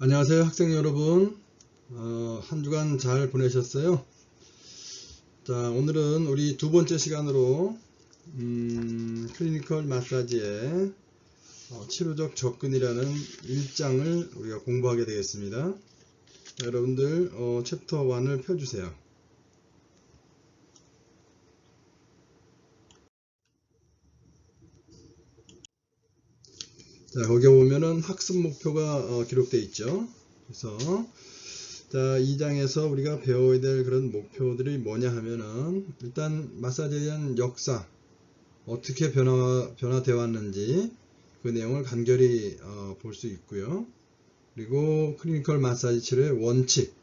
안녕하세요 학생 여러분. 한 주간 잘 보내셨어요? 자, 오늘은 우리 두 번째 시간으로 클리니컬 마사지의 치료적 접근이라는 1장을 우리가 공부하게 되겠습니다. 여러분들 챕터 1을 펴주세요. 자, 거기에 보면은 학습 목표가 기록되어 있죠. 그래서 자, 2장에서 우리가 배워야 될 그런 목표들이 뭐냐 하면은, 일단 마사지에 대한 역사, 어떻게 변화되어 왔는지 그 내용을 간결히 볼 수 있고요. 그리고 클리니컬 마사지 치료의 원칙,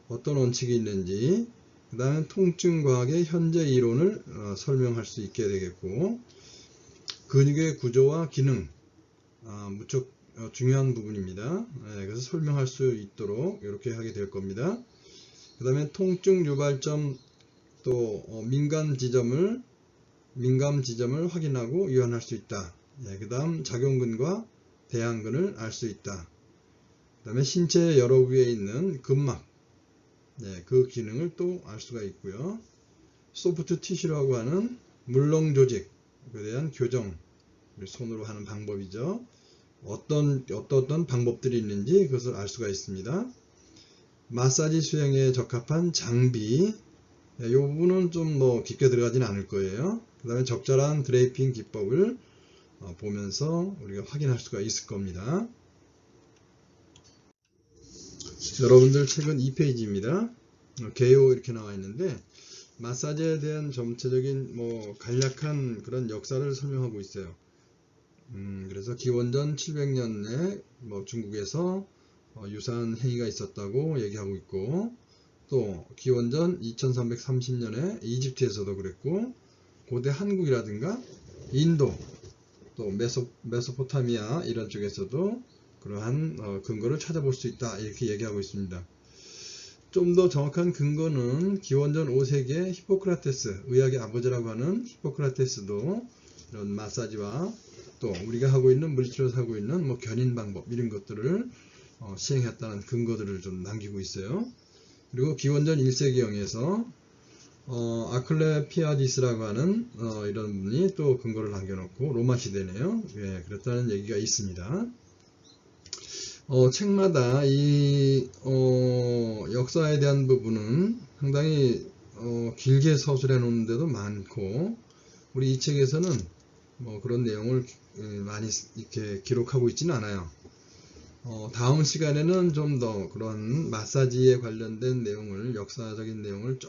어떤 원칙이 있는지, 그 다음에 통증과학의 현재 이론을 설명할 수 있게 되겠고, 근육의 구조와 기능, 무척 중요한 부분입니다. 그래서 설명할 수 있도록 이렇게 하게 될 겁니다. 그 다음에 통증 유발점, 또 민감 지점을 확인하고 유한할 수 있다. 그 다음 작용근과 대항근을 알 수 있다. 그 다음에 신체 여러 부위에 있는 근막, 그 기능을 또 알 수가 있고요. 소프트 티슈라고 하는 물렁 조직에 대한 교정, 손으로 하는 방법이죠. 어떤 방법들이 있는지 그것을 알 수가 있습니다. 마사지 수행에 적합한 장비, 이 부분은 좀 깊게 들어가지는 않을 거예요. 그 다음에 적절한 드레이핑 기법을 보면서 우리가 확인할 수가 있을 겁니다. 여러분들 책은 2페이지입니다. 개요 이렇게 나와 있는데, 마사지에 대한 전체적인 간략한 그런 역사를 설명하고 있어요. 그래서 기원전 700년에 중국에서 유사한 행위가 있었다고 얘기하고 있고, 또 기원전 2330년에 이집트에서도 그랬고, 고대 한국이라든가 인도, 또 메소포타미아 이런 쪽에서도 그러한 근거를 찾아볼 수 있다, 이렇게 얘기하고 있습니다. 좀 더 정확한 근거는 기원전 5세기의 히포크라테스, 의학의 아버지라고 하는 히포크라테스도 이런 마사지와 또 우리가 하고 있는, 물리치료에서 하고 있는 견인 방법 이런 것들을 시행했다는 근거들을 좀 남기고 있어요. 그리고 기원전 1세기경에서 아클레피아디스라고 하는 이런 분이 또 근거를 남겨놓고, 로마 시대네요. 그랬다는 얘기가 있습니다. 책마다 이 역사에 대한 부분은 상당히 길게 서술해 놓은 데도 많고, 우리 이 책에서는 그런 내용을 많이 이렇게 기록하고 있지는 않아요. 다음 시간에는 좀 더 그런 마사지에 관련된 내용을, 역사적인 내용을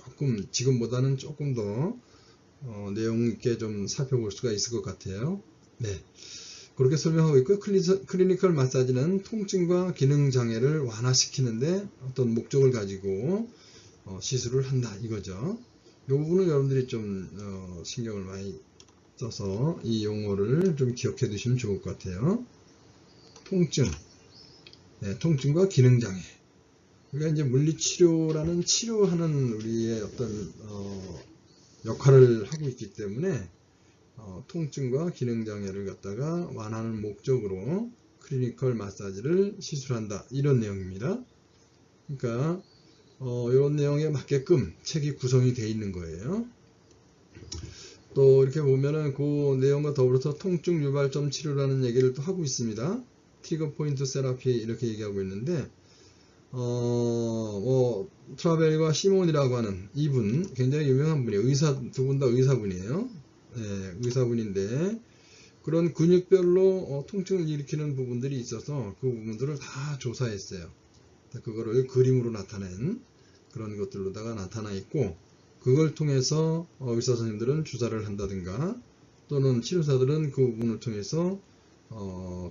지금보다는 조금 더 내용 있게 좀 살펴볼 수가 있을 것 같아요. 네, 그렇게 설명하고 있고요. 클리니컬 마사지는 통증과 기능 장애를 완화시키는데 어떤 목적을 가지고 시술을 한다, 이거죠. 이 부분은 여러분들이 좀 신경을 많이 써서 이 용어를 좀 기억해 두시면 좋을 것 같아요. 통증과 기능장애. 우리가 이제 물리치료라는 치료하는 우리의 어떤 역할을 하고 있기 때문에 통증과 기능장애를 갖다가 완화하는 목적으로 클리니컬 마사지를 시술한다, 이런 내용입니다. 그러니까 이런 내용에 맞게끔 책이 구성이 되어 있는 거예요. 또 이렇게 보면은 그 내용과 더불어서 통증 유발점 치료라는 얘기를 또 하고 있습니다. 트리거 포인트 세라피 이렇게 얘기하고 있는데, 트라벨과 시몬이라고 하는 이분, 굉장히 유명한 분이에요. 두 분 다 의사분이에요. 의사분인데, 그런 근육별로 통증을 일으키는 부분들이 있어서 그 부분들을 다 조사했어요. 그거를 그림으로 나타낸 그런 것들로다가 나타나 있고, 그걸 통해서 의사 선생님들은 주사를 한다든가, 또는 치료사들은 그 부분을 통해서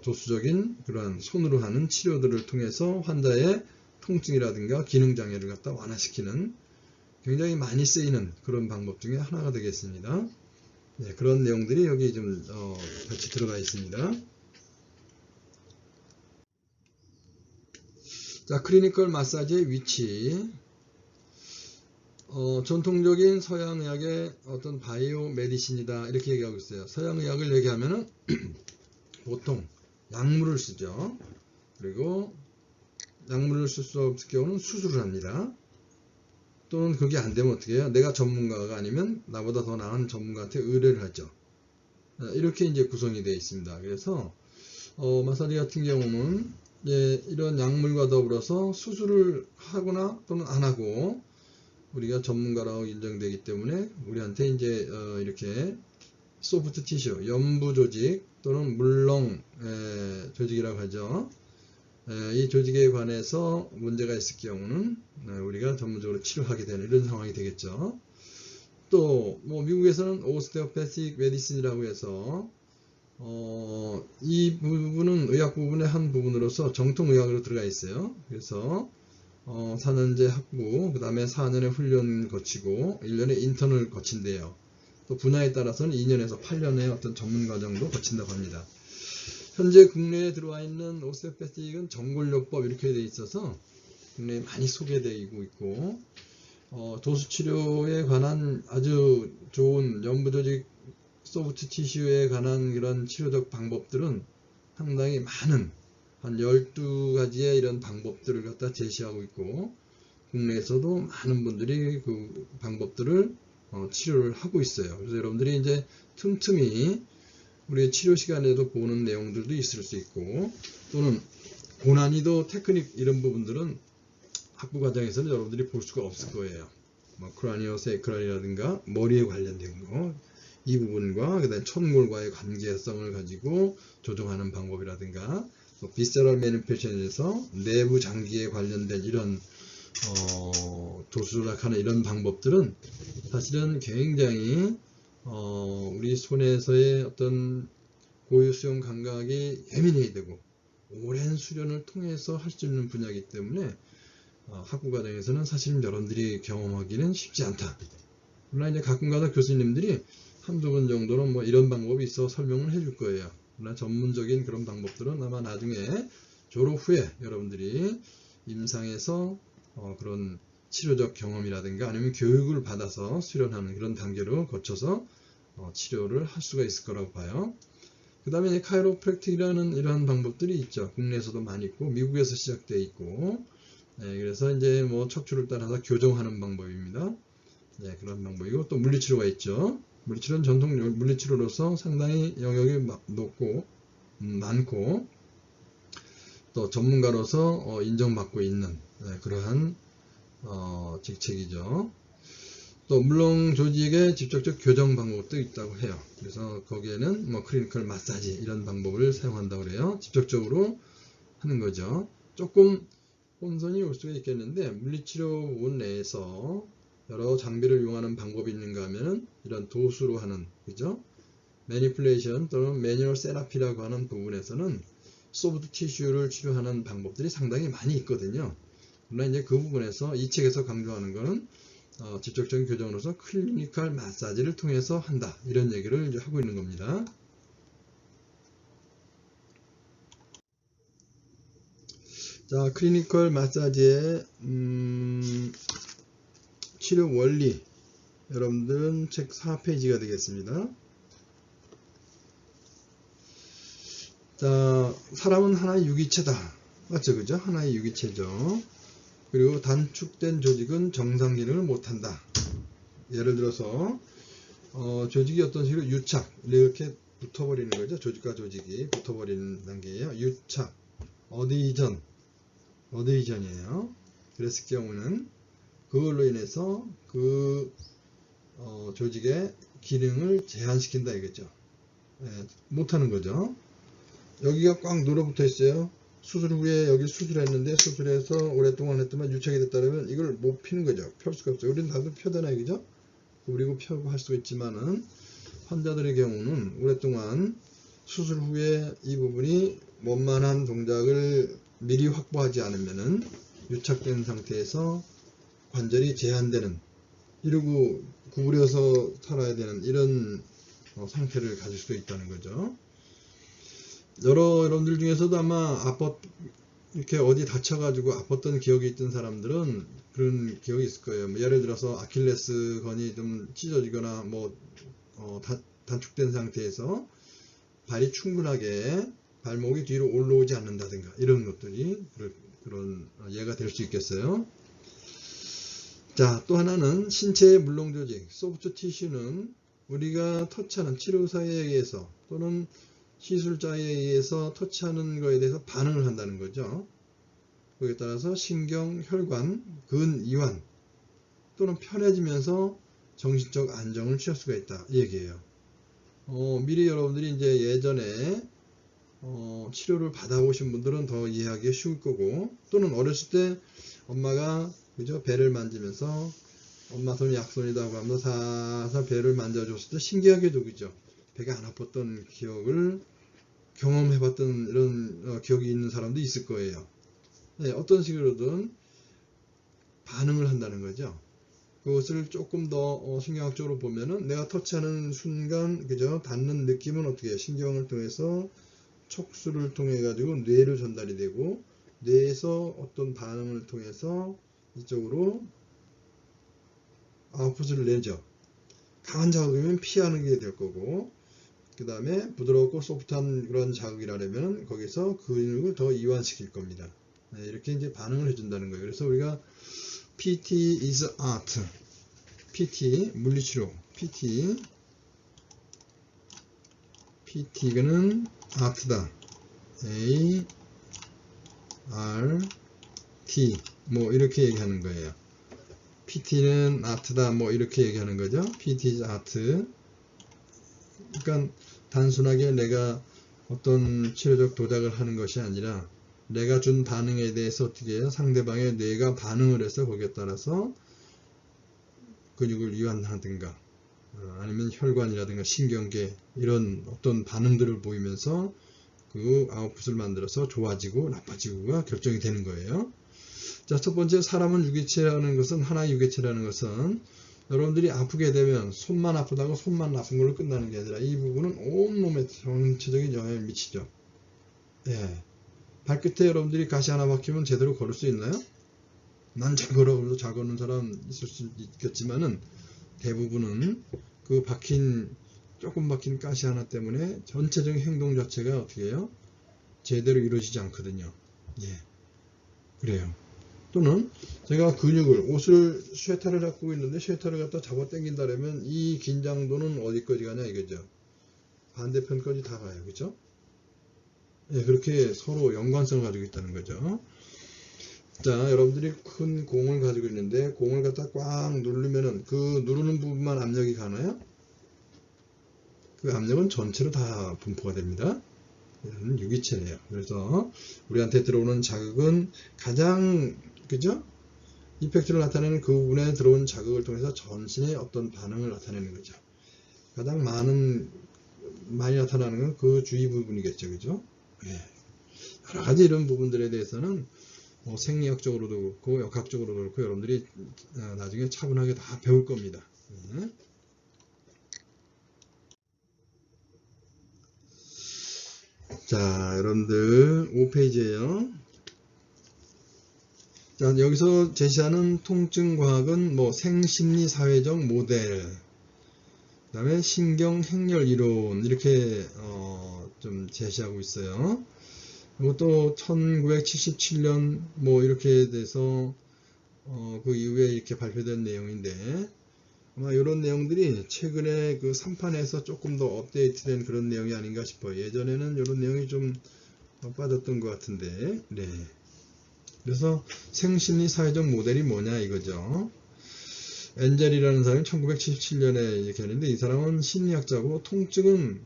조수적인 그러한 손으로 하는 치료들을 통해서 환자의 통증이라든가 기능장애를 갖다 완화시키는, 굉장히 많이 쓰이는 그런 방법 중에 하나가 되겠습니다. 그런 내용들이 여기 좀 같이 들어가 있습니다. 자, 클리니컬 마사지의 위치. 전통적인 서양의학의 어떤 바이오 메디신이다, 이렇게 얘기하고 있어요. 서양의학을 얘기하면은 보통 약물을 쓰죠. 그리고 약물을 쓸 수 없을 경우는 수술을 합니다. 또는 그게 안 되면 어떻게 해요? 내가 전문가가 아니면 나보다 더 나은 전문가한테 의뢰를 하죠. 이렇게 이제 구성이 되어 있습니다. 그래서 마사지 같은 경우는 이런 약물과 더불어서 수술을 하거나 또는 안 하고 우리가 전문가라고 인정되기 때문에 우리한테 이제 이렇게 소프트 티슈, 연부 조직 또는 물렁 조직이라고 하죠. 이 조직에 관해서 문제가 있을 경우는 우리가 전문적으로 치료하게 되는 이런 상황이 되겠죠. 또 뭐 미국에서는 오스테오패틱 메디신이라고 해서 이 부분은 의학 부분의 한 부분으로서 정통의학으로 들어가 있어요. 그래서 4년제 학부, 그 다음에 4년의 훈련 거치고 1년의 인턴을 거친대요. 또 분야에 따라서는 2년에서 8년의 어떤 전문 과정도 거친다고 합니다. 현재 국내에 들어와 있는 오스테오패틱은 정골요법 이렇게 되어 있어서 국내에 많이 소개되고 있고 도수치료에 관한 아주 좋은 연부조직 소프트 티슈에 관한 그런 치료적 방법들은 상당히 많은 한 12가지의 이런 방법들을 갖다 제시하고 있고 국내에서도 많은 분들이 그 방법들을 치료를 하고 있어요. 그래서 여러분들이 이제 틈틈이 우리 치료 시간에도 보는 내용들도 있을 수 있고 또는 고난이도 테크닉 이런 부분들은 학부 과정에서는 여러분들이 볼 수가 없을 거예요. 뭐 크라니오세이크랄이라든가 머리에 관련된 거 이 부분과 그다음에 천골과의 관계성을 가지고 조정하는 방법이라든가 또 비세럴 매니페이션에서 내부 장기에 관련된 이런 도수락하는 이런 방법들은 사실은 굉장히 우리 손에서의 어떤 고유수용 감각이 예민해야 되고 오랜 수련을 통해서 할 수 있는 분야이기 때문에 학부 과정에서는 사실 여러분들이 경험하기는 쉽지 않다. 그러나 이제 가끔가다 교수님들이 한두 번 정도는 뭐 이런 방법이 있어 설명을 해줄 거예요. 그러나 전문적인 그런 방법들은 아마 나중에 졸업 후에 여러분들이 임상에서 그런 치료적 경험이라든가 아니면 교육을 받아서 수련하는 그런 단계로 거쳐서 치료를 할 수가 있을 거라고 봐요. 그 다음에 카이로프랙틱이라는 이러한 방법들이 있죠. 국내에서도 많이 있고 미국에서 시작되어 있고 그래서 이제 뭐 척추를 따라서 교정하는 방법입니다. 그런 방법이고 또 물리치료가 있죠. 물리치료는 전통 물리치료로서 상당히 영역이 높고 많고 또 전문가로서 인정받고 있는 그러한 직책이죠. 또 물렁 조직의 직접적 교정 방법도 있다고 해요. 그래서 거기에는 뭐 클리니컬 마사지 이런 방법을 사용한다고 그래요. 직접적으로 하는 거죠. 조금 혼선이 올 수가 있겠는데 물리치료 부분 내에서 여러 장비를 이용하는 방법이 있는가 하면은 이런 도수로 하는 그죠? 매니플레이션 또는 매뉴얼 세라피라고 하는 부분에서는 소프트 티슈를 치료하는 방법들이 상당히 많이 있거든요. 그러나 이제 그 부분에서 이 책에서 강조하는 것은 직접적인 교정으로서 클리니컬 마사지를 통해서 한다 이런 얘기를 이제 하고 있는 겁니다. 자, 클리니컬 마사지의 치료 원리 여러분들은 책 4페이지가 되겠습니다. 자, 사람은 하나의 유기체다. 맞죠? 그죠? 하나의 유기체죠. 그리고 단축된 조직은 정상 기능을 못한다. 예를 들어서 조직이 어떤 식으로 유착 이렇게 붙어버리는 거죠. 조직과 조직이 붙어버리는 단계예요. 유착, 어드이전이에요. 그랬을 경우는 그걸로 인해서 그 조직의 기능을 제한시킨다 이거죠. 못하는 거죠. 여기가 꽉 눌어붙어 있어요. 수술 후에 여기 수술했는데 수술해서 오랫동안 했더만 유착이 됐다면 이걸 못 피는 거죠. 펼 수가 없어요. 우리는 다들 펴잖아요. 그죠? 그리고 펴고 할 수가 있지만은 환자들의 경우는 오랫동안 수술 후에 이 부분이 원만한 동작을 미리 확보하지 않으면은 유착된 상태에서 관절이 제한되는 이러고 구부려서 살아야 되는 이런 상태를 가질 수도 있다는 거죠. 여러분들 중에서도 아마 이렇게 어디 다쳐가지고 아팠던 기억이 있던 사람들은 그런 기억이 있을 거예요. 뭐 예를 들어서 아킬레스 건이 좀 찢어지거나 뭐 단축된 상태에서 발이 충분하게 발목이 뒤로 올라오지 않는다든가 이런 것들이 그런 수 있겠어요. 자, 또 하나는 신체의 물렁 조직, 소프트 티슈는 우리가 터치하는 치료사에 의해서 또는 시술자에 의해서 터치하는 것에 대해서 반응을 한다는 거죠. 거기에 따라서 신경, 혈관, 근, 이완 또는 편해지면서 정신적 안정을 취할 수가 있다 이 얘기예요. 미리 여러분들이 이제 예전에 치료를 받아보신 분들은 더 이해하기 쉬울 거고, 또는 어렸을 때 엄마가 그죠 배를 만지면서 엄마 손이 약손이다고 하면서 살살 배를 만져줬을 때 신기하게도 그죠 배가 안 아팠던 기억을 경험해봤던 이런 기억이 있는 사람도 있을 거예요. 네, 어떤 식으로든 반응을 한다는 거죠. 그것을 조금 더 신경학적으로 보면은 내가 터치하는 순간 그죠 닿는 느낌은 어떻게 해요? 신경을 통해서 촉수를 통해 가지고 뇌로 전달이 되고, 뇌에서 어떤 반응을 통해서 이쪽으로 아웃풋을 내죠. 강한 자극이면 피하는 게 될 거고, 그 다음에 부드럽고 소프트한 그런 자극이라면 거기서 근육을 더 이완시킬 겁니다. 네, 이렇게 이제 반응을 해준다는 거예요. 그래서 우리가 PT is art, PT 물리치료, PT는 아트다, A R T 뭐 이렇게 얘기하는 거예요. PT는 아트다 뭐 이렇게 얘기하는 거죠. PT is art. 그러니까 단순하게 내가 어떤 치료적 도작을 하는 것이 아니라 내가 준 반응에 대해서 어떻게 해요? 상대방의 뇌가 반응을 해서 거기에 따라서 근육을 이완하든가 아니면 혈관이라든가 신경계 이런 어떤 반응들을 보이면서 그 아웃풋을 만들어서 좋아지고 나빠지고가 결정이 되는 거예요. 자, 첫 번째, 사람은 유기체라는 것은, 하나의 유기체라는 것은 여러분들이 아프게 되면 손만 아프다고 손만 나쁜 걸로 끝나는 게 아니라 이 부분은 온몸에 전체적인 영향을 미치죠. 예. 발끝에 여러분들이 가시 하나 박히면 제대로 걸을 수 있나요? 난 잘 걸어, 그래도 잘 걷는 사람 있을 수 있겠지만은 대부분은 그 조금 박힌 가시 하나 때문에 전체적인 행동 자체가 어떻게 해요? 제대로 이루어지지 않거든요. 예. 그래요. 또는 제가 근육을, 옷을, 쉐터를 잡고 있는데 쉐터를 갖다 잡아 당긴다면 이 긴장도는 어디까지 가냐 이거죠. 반대편까지 다 가요. 그죠? 예, 그렇게 서로 연관성을 가지고 있다는 거죠. 자, 여러분들이 큰 공을 가지고 있는데 공을 갖다 꽉 누르면은 그 누르는 부분만 압력이 가나요? 그 압력은 전체로 다 분포가 됩니다. 이는 유기체예요. 그래서 우리한테 들어오는 자극은 가장 그죠? 이펙트를 나타내는 그 부분에 들어온 자극을 통해서 전신의 어떤 반응을 나타내는 거죠. 가장 많이 나타나는 건 그 주위 부분이겠죠. 그죠? 예. 여러 가지 이런 부분들에 대해서는 생리학적으로도 그렇고 역학적으로도 그렇고 여러분들이 나중에 차분하게 다 배울 겁니다. 예. 자, 여러분들 5페이지에요. 자, 여기서 제시하는 통증과학은 뭐 생심리 사회적 모델, 그 다음에 신경 행렬 이론 이렇게 좀 제시하고 있어요. 이것도 1977년 뭐 이렇게 돼서 그 이후에 이렇게 발표된 내용인데 아마 이런 내용들이 최근에 그 3판에서 조금 더 업데이트된 그런 내용이 아닌가 싶어요. 예전에는 이런 내용이 좀 빠졌던 것 같은데, 네. 그래서 생심리 사회적 모델이 뭐냐 이거죠. 엔젤이라는 사람이 1977년에 이렇게 했는데 이 사람은 심리학자고 통증은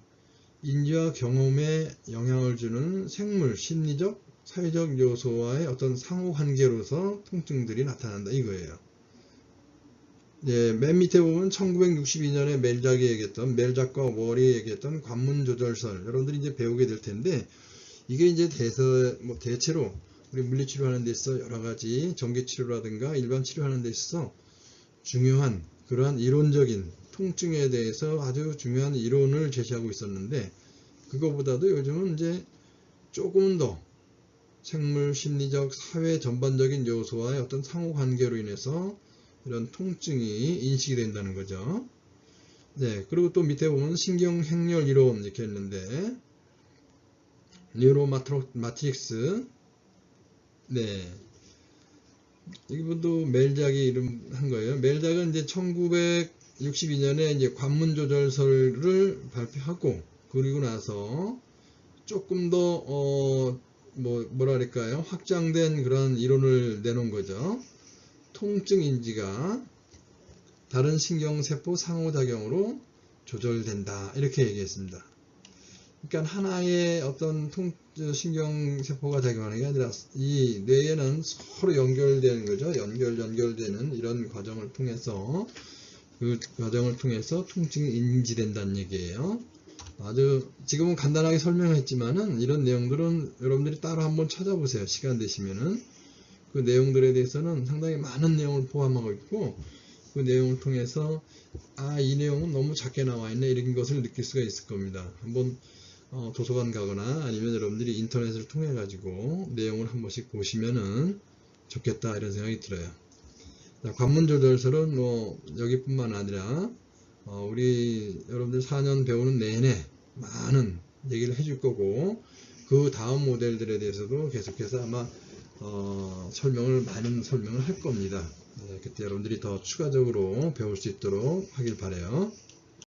인지와 경험에 영향을 주는 생물, 심리적, 사회적 요소와의 어떤 상호관계로서 통증들이 나타난다 이거예요. 예, 맨 밑에 보면 1962년에 멜작이 얘기했던, 멜작과 월이 얘기했던 관문조절설 여러분들이 이제 배우게 될 텐데 이게 이제 대체로 우리 물리치료하는 데 있어서 여러가지 전기치료라든가 일반 치료하는 데 있어서 중요한 그러한 이론적인 통증에 대해서 아주 중요한 이론을 제시하고 있었는데 그거보다도 요즘은 이제 조금 더 생물, 심리적, 사회 전반적인 요소와의 어떤 상호관계로 인해서 이런 통증이 인식이 된다는 거죠. 네, 그리고 또 밑에 보면 신경행렬 이론 이렇게 했는데 뉴로마트릭스 네, 이분도 멜작이 이름 한 거예요. 멜작은 이제 1962년에 이제 관문 조절설을 발표하고, 그리고 나서 조금 더 뭐랄까요, 확장된 그런 이론을 내놓은 거죠. 통증 인지가 다른 신경세포 상호작용으로 조절된다, 이렇게 얘기했습니다. 그러니까 하나의 어떤 신경세포가 작용하는 게 아니라 이 뇌에는 서로 연결되는 거죠. 연결되는 이런 과정을 통해서, 그 과정을 통해서 통증이 인지된다는 얘기예요. 아주 지금은 간단하게 설명했지만은 이런 내용들은 여러분들이 따로 한번 찾아보세요. 시간 되시면은. 그 내용들에 대해서는 상당히 많은 내용을 포함하고 있고, 그 내용을 통해서 이 내용은 너무 작게 나와 있네, 이런 것을 느낄 수가 있을 겁니다. 한번 도서관 가거나 아니면 여러분들이 인터넷을 통해 가지고 내용을 한 번씩 보시면은 좋겠다, 이런 생각이 들어요. 관문 조절설은 여기뿐만 아니라 우리 여러분들 4년 배우는 내내 많은 얘기를 해줄 거고, 그 다음 모델들에 대해서도 계속해서 아마 많은 설명을 할 겁니다. 그때 여러분들이 더 추가적으로 배울 수 있도록 하길 바라요.